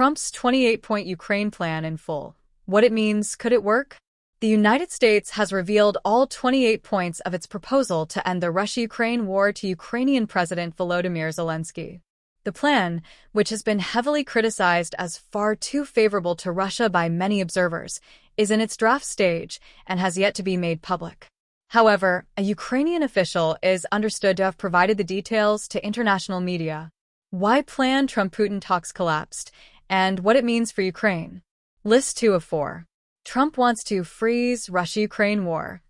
Trump's 28-point Ukraine plan in full. What it means, could it work? The United States has revealed all 28 points of its proposal to end the Russia-Ukraine war to Ukrainian President Volodymyr Zelenskyy. The plan, which has been heavily criticized as far too favorable to Russia by many observers, is in its draft stage and has yet to be made public. However, a Ukrainian official is understood to have provided the details to international media. Why plan Trump-Putin talks collapsed, and what it means for Ukraine. List 2 of 4. Trump wants to freeze Russia-Ukraine war.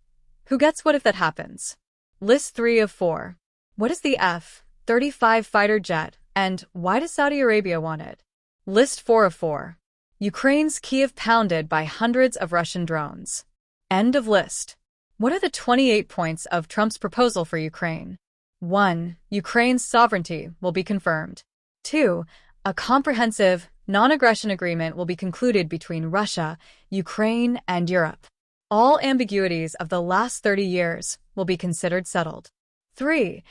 Who gets what if that happens? List 3 of 4. What is the F-35 fighter jet, and why does Saudi Arabia want it? List 4 of 4. Ukraine's Kyiv pounded by hundreds of Russian drones. End of list. What are the 28 points of Trump's proposal for Ukraine? 1. Ukraine's sovereignty will be confirmed. 2. A comprehensive, non-aggression agreement will be concluded between Russia, Ukraine, and Europe. All ambiguities of the last 30 years will be considered settled. 3.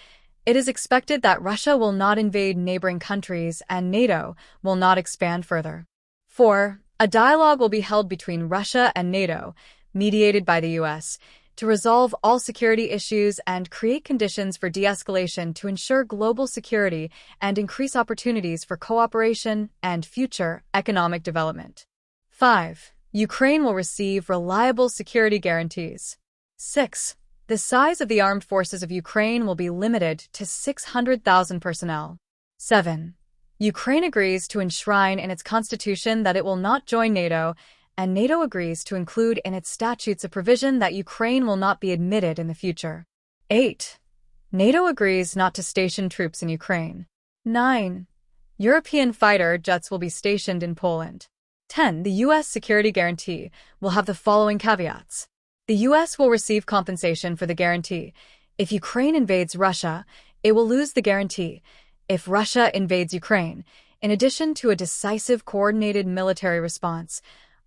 It is expected that Russia will not invade neighboring countries and NATO will not expand further. 4. A dialogue will be held between Russia and NATO, mediated by the U.S., to resolve all security issues and create conditions for de-escalation to ensure global security and increase opportunities for cooperation and future economic development. 5. Ukraine will receive reliable security guarantees. 6. The size of the armed forces of Ukraine will be limited to 600,000 personnel. 7. Ukraine agrees to enshrine in its constitution that it will not join NATO, and NATO agrees to include in its statutes a provision that Ukraine will not be admitted in the future. 8. NATO agrees not to station troops in Ukraine. 9. European fighter jets will be stationed in Poland. 10. The U.S. security guarantee will have the following caveats. The U.S. will receive compensation for the guarantee. If Ukraine invades Russia, it will lose the guarantee. If Russia invades Ukraine, in addition to a decisive coordinated military response,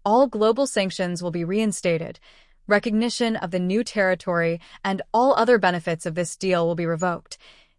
all global sanctions will be reinstated, recognition of the new territory and all other benefits of this deal will be revoked.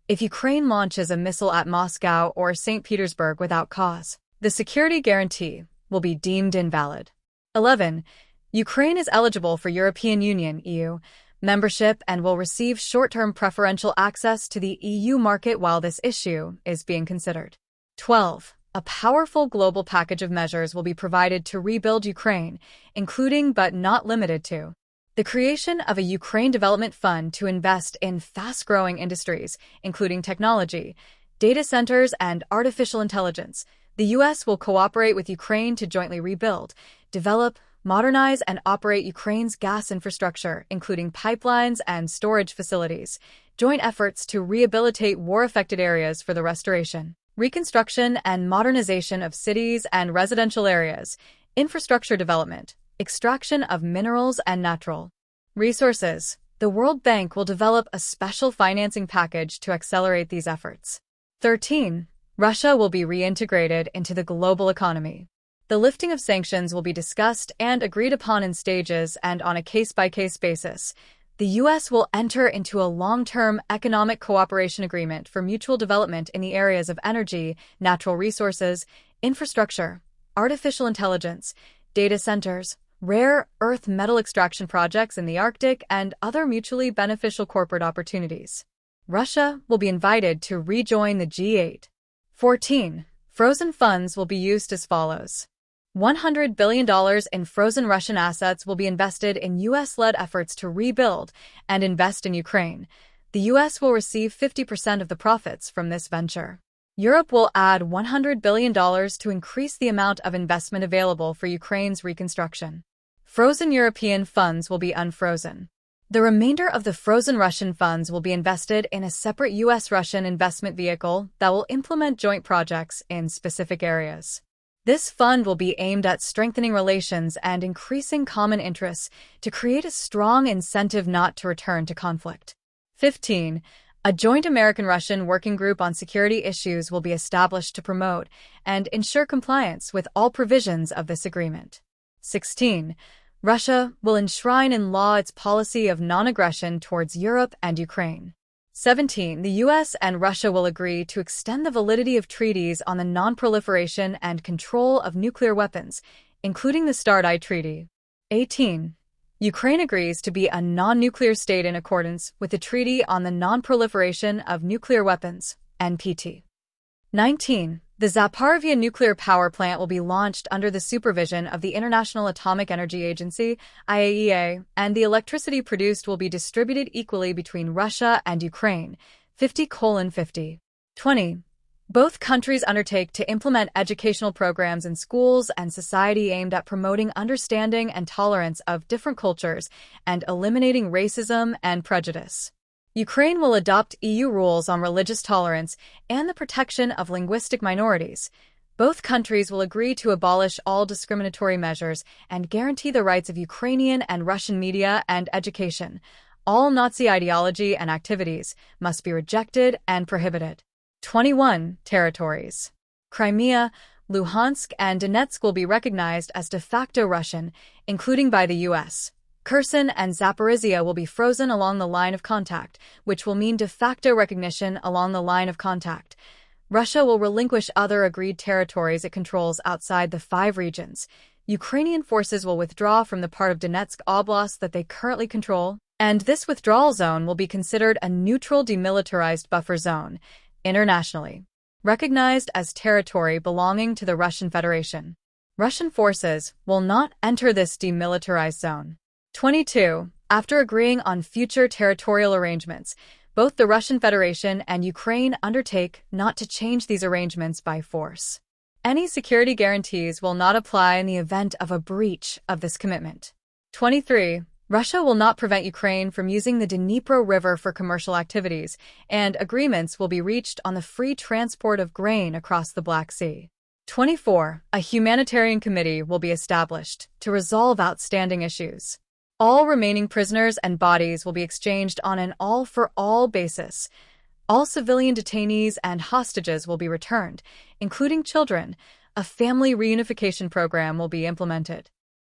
If Ukraine launches a missile at Moscow or St. Petersburg without cause, the security guarantee will be deemed invalid. 11. Ukraine is eligible for European Union (EU) membership and will receive short-term preferential access to the EU market while this issue is being considered. 12. A powerful global package of measures will be provided to rebuild Ukraine, including but not limited to the creation of a Ukraine Development Fund to invest in fast-growing industries, including technology, data centers, and artificial intelligence. The U.S. will cooperate with Ukraine to jointly rebuild, develop, modernize, and operate Ukraine's gas infrastructure, including pipelines and storage facilities, joint efforts to rehabilitate war-affected areas for the restoration, reconstruction, and modernization of cities and residential areas, infrastructure development, extraction of minerals and natural resources. The World Bank will develop a special financing package to accelerate these efforts. 13. Russia will be reintegrated into the global economy. The lifting of sanctions will be discussed and agreed upon in stages and on a case-by-case basis. The U.S. will enter into a long-term economic cooperation agreement for mutual development in the areas of energy, natural resources, infrastructure, artificial intelligence, data centers, rare earth metal extraction projects in the Arctic, and other mutually beneficial corporate opportunities. Russia will be invited to rejoin the G8. 14. Frozen funds will be used as follows. $100 billion in frozen Russian assets will be invested in U.S.-led efforts to rebuild and invest in Ukraine. The U.S. will receive 50% of the profits from this venture. Europe will add $100 billion to increase the amount of investment available for Ukraine's reconstruction. Frozen European funds will be unfrozen. The remainder of the frozen Russian funds will be invested in a separate U.S.-Russian investment vehicle that will implement joint projects in specific areas. This fund will be aimed at strengthening relations and increasing common interests to create a strong incentive not to return to conflict. 15. A joint American-Russian working group on security issues will be established to promote and ensure compliance with all provisions of this agreement. 16. Russia will enshrine in law its policy of non-aggression towards Europe and Ukraine. 17. The U.S. and Russia will agree to extend the validity of treaties on the non-proliferation and control of nuclear weapons, including the START Treaty. 18. Ukraine agrees to be a non-nuclear state in accordance with the Treaty on the Non-Proliferation of Nuclear Weapons, NPT. 19. The Zaporizhzhia nuclear power plant will be launched under the supervision of the International Atomic Energy Agency, IAEA, and the electricity produced will be distributed equally between Russia and Ukraine, 50:50. 20. Both countries undertake to implement educational programs in schools and society aimed at promoting understanding and tolerance of different cultures and eliminating racism and prejudice. Ukraine will adopt EU rules on religious tolerance and the protection of linguistic minorities. Both countries will agree to abolish all discriminatory measures and guarantee the rights of Ukrainian and Russian media and education. All Nazi ideology and activities must be rejected and prohibited. 21. Territories. Crimea, Luhansk, and Donetsk will be recognized as de facto Russian, including by the U.S. Kherson and Zaporizhzhia will be frozen along the line of contact, which will mean de facto recognition along the line of contact. Russia will relinquish other agreed territories it controls outside the 5 regions. Ukrainian forces will withdraw from the part of Donetsk Oblast that they currently control, and this withdrawal zone will be considered a neutral demilitarized buffer zone, internationally recognized as territory belonging to the Russian Federation. Russian forces will not enter this demilitarized zone. 22. After agreeing on future territorial arrangements, both the Russian Federation and Ukraine undertake not to change these arrangements by force. Any security guarantees will not apply in the event of a breach of this commitment. 23. Russia will not prevent Ukraine from using the Dnipro River for commercial activities, and agreements will be reached on the free transport of grain across the Black Sea. 24. A humanitarian committee will be established to resolve outstanding issues. All remaining prisoners and bodies will be exchanged on an all-for-all basis. All civilian detainees and hostages will be returned, including children. A family reunification program will be implemented.